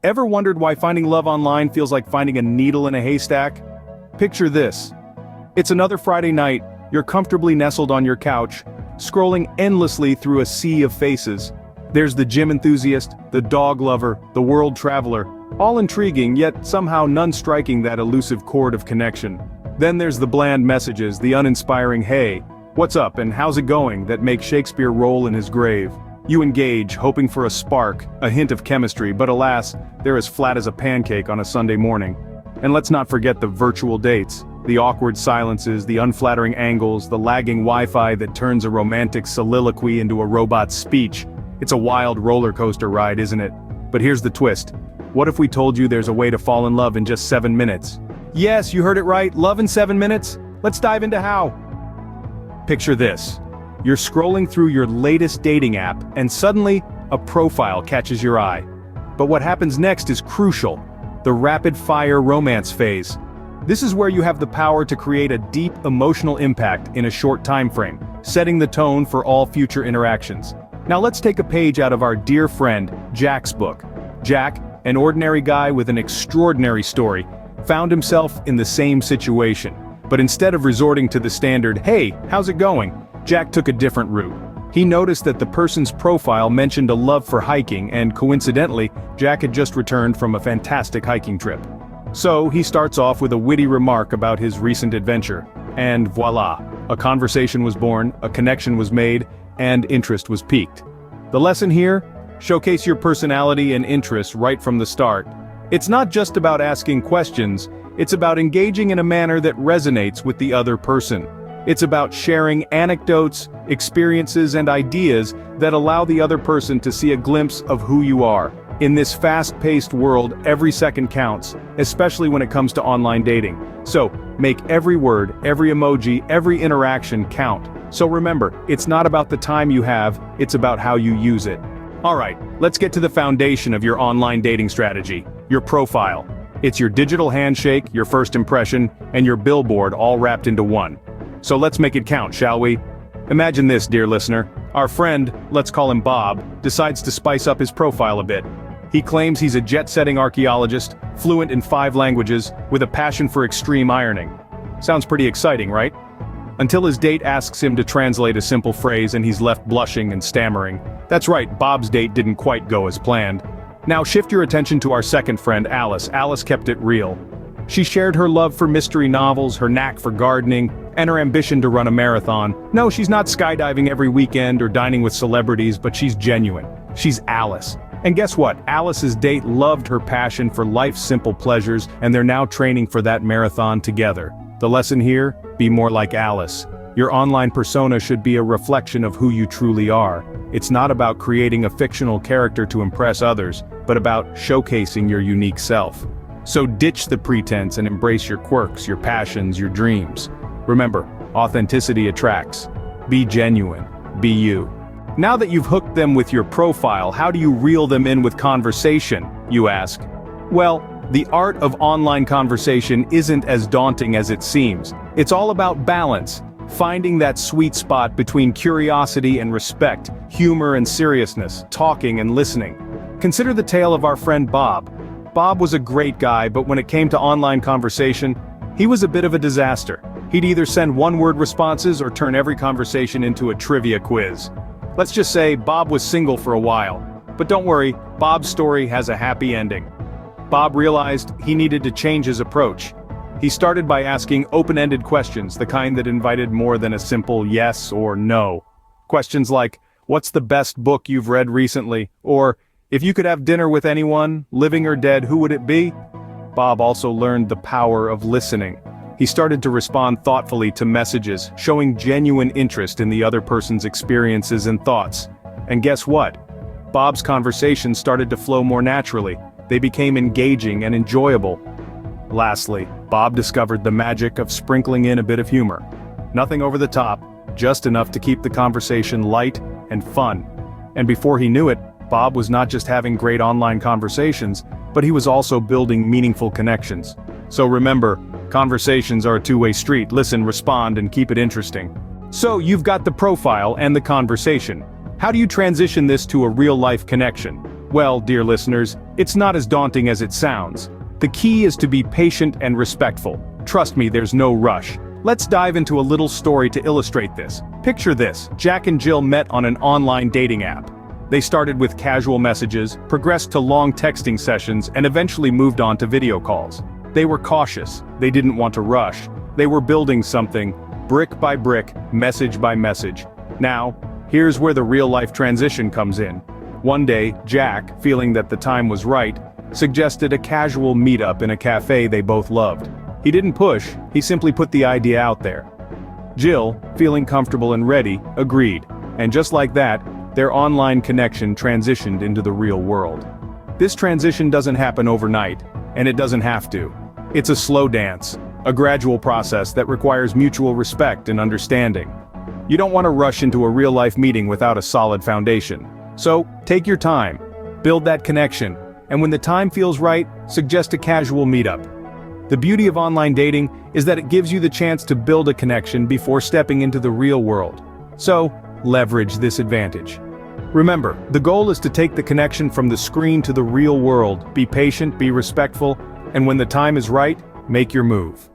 Ever wondered why finding love online feels like finding a needle in a haystack? Picture this. It's another Friday night, you're comfortably nestled on your couch, scrolling endlessly through a sea of faces. There's the gym enthusiast, the dog lover, the world traveler, all intriguing yet somehow none striking that elusive chord of connection. Then there's the bland messages, the uninspiring "hey, what's up and how's it going" that make Shakespeare roll in his grave. You engage, hoping for a spark, a hint of chemistry, but alas, they're as flat as a pancake on a Sunday morning. And let's not forget the virtual dates, the awkward silences, the unflattering angles, the lagging Wi-Fi that turns a romantic soliloquy into a robot's speech. It's a wild roller coaster ride, isn't it? But here's the twist. What if we told you there's a way to fall in love in just 7 minutes? Yes, you heard it right, love in 7 minutes? Let's dive into how. Picture this. You're scrolling through your latest dating app, and suddenly, a profile catches your eye. But what happens next is crucial. The rapid-fire romance phase. This is where you have the power to create a deep emotional impact in a short time frame, setting the tone for all future interactions. Now let's take a page out of our dear friend, Jack's book. Jack, an ordinary guy with an extraordinary story, found himself in the same situation. But instead of resorting to the standard, "Hey, how's it going?" Jack took a different route. He noticed that the person's profile mentioned a love for hiking, and coincidentally, Jack had just returned from a fantastic hiking trip. So he starts off with a witty remark about his recent adventure. And voila, a conversation was born, a connection was made, and interest was piqued. The lesson here? Showcase your personality and interests right from the start. It's not just about asking questions, it's about engaging in a manner that resonates with the other person. It's about sharing anecdotes, experiences, and ideas that allow the other person to see a glimpse of who you are. In this fast-paced world, every second counts, especially when it comes to online dating. So, make every word, every emoji, every interaction count. So remember, it's not about the time you have, it's about how you use it. Alright, let's get to the foundation of your online dating strategy, your profile. It's your digital handshake, your first impression, and your billboard all wrapped into one. So let's make it count, shall we? Imagine this, dear listener. Our friend, let's call him Bob, decides to spice up his profile a bit. He claims he's a jet-setting archaeologist, fluent in 5 languages, with a passion for extreme ironing. Sounds pretty exciting, right? Until his date asks him to translate a simple phrase and he's left blushing and stammering. That's right, Bob's date didn't quite go as planned. Now shift your attention to our second friend, Alice. Alice kept it real. She shared her love for mystery novels, her knack for gardening, and her ambition to run a marathon. No, she's not skydiving every weekend or dining with celebrities, but she's genuine. She's Alice. And guess what? Alice's date loved her passion for life's simple pleasures, and they're now training for that marathon together. The lesson here? Be more like Alice. Your online persona should be a reflection of who you truly are. It's not about creating a fictional character to impress others, but about showcasing your unique self. So ditch the pretense and embrace your quirks, your passions, your dreams. Remember, authenticity attracts. Be genuine. Be you. Now that you've hooked them with your profile, how do you reel them in with conversation, you ask? Well, the art of online conversation isn't as daunting as it seems. It's all about balance, finding that sweet spot between curiosity and respect, humor and seriousness, talking and listening. Consider the tale of our friend Bob. Bob was a great guy, but when it came to online conversation, he was a bit of a disaster. He'd either send one-word responses or turn every conversation into a trivia quiz. Let's just say Bob was single for a while. But don't worry, Bob's story has a happy ending. Bob realized he needed to change his approach. He started by asking open-ended questions, the kind that invited more than a simple yes or no. Questions like, what's the best book you've read recently? Or, if you could have dinner with anyone, living or dead, who would it be? Bob also learned the power of listening. He started to respond thoughtfully to messages, showing genuine interest in the other person's experiences and thoughts. And guess what? Bob's conversations started to flow more naturally. They became engaging and enjoyable. Lastly, Bob discovered the magic of sprinkling in a bit of humor. Nothing over the top, just enough to keep the conversation light and fun. And before he knew it, Bob was not just having great online conversations, but he was also building meaningful connections. So remember, conversations are a two-way street. Listen, respond, and keep it interesting. So you've got the profile and the conversation. How do you transition this to a real-life connection? Well, dear listeners, It's not as daunting as it sounds. The key is to be patient and respectful. Trust me, there's no rush. Let's dive into a little story to illustrate this. Picture this: Jack and Jill met on an online dating app. They started with casual messages, progressed to long texting sessions, and eventually moved on to video calls. They were cautious. They didn't want to rush. They were building something, brick by brick, message by message. Now, here's where the real-life transition comes in. One day, Jack, feeling that the time was right, suggested a casual meetup in a cafe they both loved. He didn't push, he simply put the idea out there. Jill, feeling comfortable and ready, agreed, and just like that, their online connection transitioned into the real world. This transition doesn't happen overnight, and it doesn't have to. It's a slow dance, a gradual process that requires mutual respect and understanding. You don't want to rush into a real-life meeting without a solid foundation. So, take your time, build that connection, and when the time feels right, suggest a casual meetup. The beauty of online dating is that it gives you the chance to build a connection before stepping into the real world. So, leverage this advantage. Remember, the goal is to take the connection from the screen to the real world. Be patient, be respectful, and when the time is right, make your move.